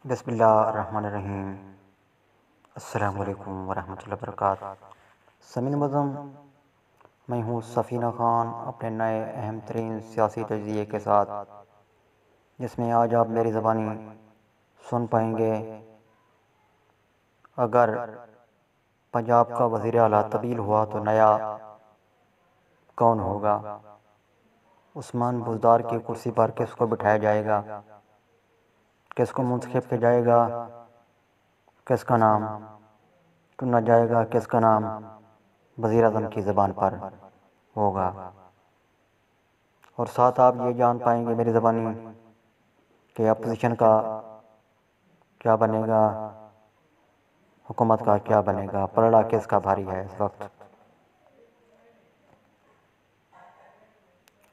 بسم اللہ الرحمن الرحیم۔ السلام علیکم ورحمۃ اللہ وبرکاتہ۔ سمعین معظم، میں ہوں سفینہ خان اپنے نئے اہم ترین سیاسی تجزیے کے ساتھ، جس میں آج آپ میری زبانی سن پائیں گے۔ اگر پنجاب کا وزیر اعلیٰ تبدیل ہوا تو نیا کون ہوگا؟ عثمان بزدار کی کرسی پر کس کو بٹھایا جائے گا؟ کس کو منتخب کیا جائے گا؟ کس کا نام چنا جائے گا؟ کس کا نام وزیر اعظم کی زبان پر ہوگا؟ اور ساتھ آپ یہ جان پائیں گے میری زبانی کہ اپوزیشن کا کیا بنے گا، حکومت کا کیا بنے گا، پلڑا کس کا بھاری ہے اس وقت۔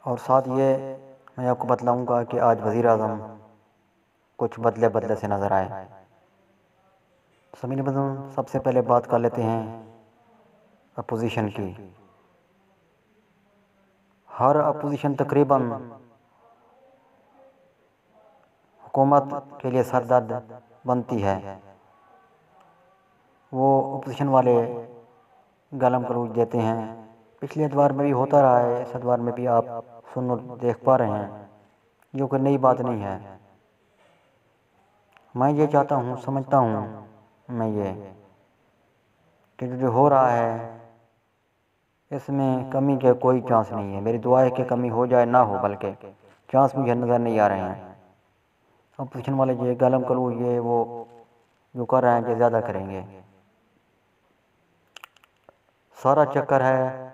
اور ساتھ یہ میں آپ کو بتلاؤں گا کہ آج وزیر اعظم کچھ بدلے بدلے سے نظر آئے۔ سمعین معظم، سب سے پہلے بات کر لیتے ہیں اپوزیشن کی۔ ہر اپوزیشن تقریباً حکومت کے لیے سردرد بنتی ہے۔ وہ اپوزیشن والے گالم گلوچ دیتے ہیں، پچھلے ادوار میں بھی ہوتا رہا ہے، اس ادوار میں بھی آپ سن اور دیکھ پا رہے ہیں، جو کہ نئی بات نہیں ہے۔ میں یہ چاہتا ہوں، سمجھتا ہوں میں یہ کہ جو ہو رہا ہے اس میں کمی کے کوئی چانس نہیں ہے۔ میری دعا ہے کہ کمی ہو جائے، نہ ہو، بلکہ چانس مجھے نظر نہیں آ رہے ہیں۔ اپوزیشن والے یہ گالم گلوچ یہ وہ جو کر رہے ہیں یہ زیادہ کریں گے۔ سارا چکر ہے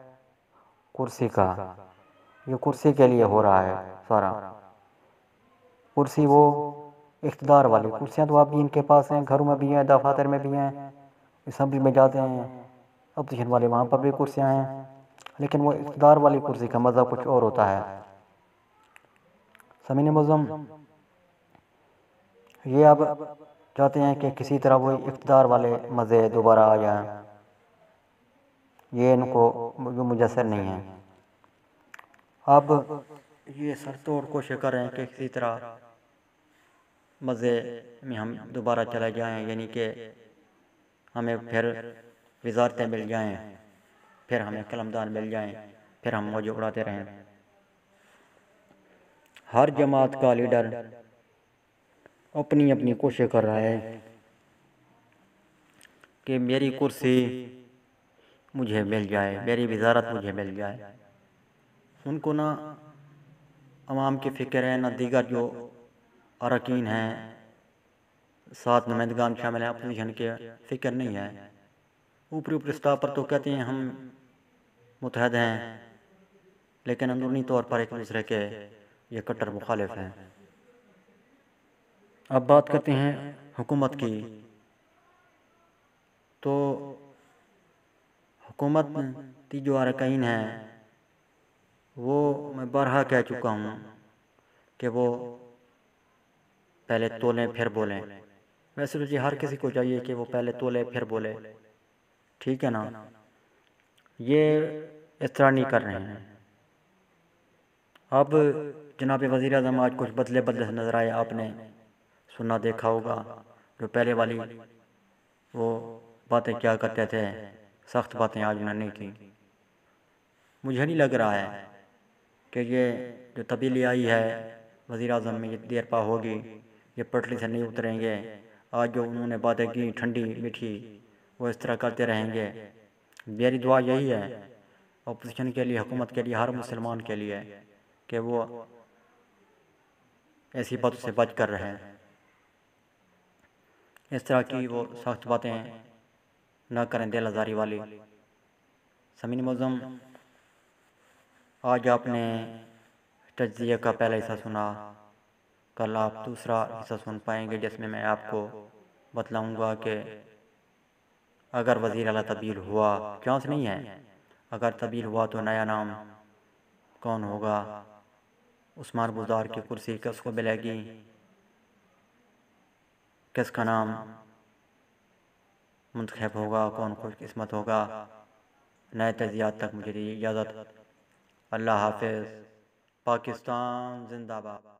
کرسی کا، یہ کرسی کے لیے ہو رہا ہے سارا۔ کرسی وہ اقتدار والی کرسیاں تو اب بھی ان کے پاس ہیں، گھروں میں بھی ہیں، دفاتر میں بھی ہیں، اسمبلی میں جاتے ہیں اپوزیشن والے، وہاں پر بھی کرسیاں ہیں، لیکن وہ اقتدار والی کرسی کا مزہ کچھ اور ہوتا ہے۔ سمعین معظم، یہ اب چاہتے ہیں کہ کسی طرح وہ اقتدار والے مزے دوبارہ آ جائیں، یہ ان کو میسر نہیں ہے۔ اب یہ سر توڑ کوشش کر رہے ہیں کہ کسی طرح مزے میں ہم دوبارہ چلے جائیں، یعنی کہ ہمیں پھر وزارتیں مل جائیں، پھر ہمیں قلمدان مل جائیں، پھر ہم موجے اڑاتے رہیں۔ ہر جماعت کا لیڈر اپنی اپنی کوشش کر رہا ہے کہ میری کرسی مجھے مل جائے، میری وزارت مجھے مل جائے۔ ان کو نہ عوام کی فکر ہے، نہ دیگر جو اراکین ہیں، ساتھ نمائندگان شامل ہیں اپوزیشن کے، فکر نہیں ہے۔ اوپری اوپری سطح پر تو کہتے ہیں ہم متحد ہیں، لیکن اندرونی طور پر ایک دوسرے کے یہ کٹر مخالف ہیں۔ اب بات کرتے ہیں حکومت کی، تو حکومت کی جو اراکین ہیں وہ میں بارہا کہہ چکا ہوں کہ وہ پہلے تولیں پھر بولیں۔ ویسے تو ہر کسی کو چاہیے کہ وہ پہلے تولے پھر بولے، ٹھیک ہے نا؟ یہ اس طرح نہیں کر رہے ہیں۔ اب جناب وزیر اعظم آج کچھ بدلے بدلے سے نظر آئے، آپ نے سنا دیکھا ہوگا۔ جو پہلے والی وہ باتیں کیا کرتے تھے، سخت باتیں آج انہوں نے نہیں کی۔ مجھے نہیں لگ رہا ہے کہ یہ جو تبدیلی آئی ہے وزیر اعظم میں، یہ دیر پا ہوگی، یہ پٹری سے نہیں اتریں گے۔ آج جو انہوں نے باتیں کی ٹھنڈی میٹھی، وہ اس طرح کرتے رہیں گے۔ میری دعا یہی ہے اپوزیشن کے لیے، حکومت کے لیے، ہر مسلمان کے لیے، کہ وہ ایسی باتوں سے بچ کر رہیں، اس طرح کی وہ سخت باتیں نہ کریں، دل آزاری والی۔ سمعین معظم، آج آپ نے تجزیے کا پہلا حصہ سنا، کل آپ دوسرا حصہ سن پائیں گے، جس میں میں آپ کو بتلاؤں گا کہ اگر وزیر اعلیٰ تبدیل ہوا، چانس نہیں ہے، اگر تبدیل ہوا تو نیا نام کون ہوگا، عثمان بزدار کی کرسی کس کو ملے گی، کس کا نام منتخب ہوگا، کون خوش قسمت ہوگا۔ نئے تجزیات تک مجھے دی اجازت۔ اللہ حافظ۔ پاکستان زندہ باد۔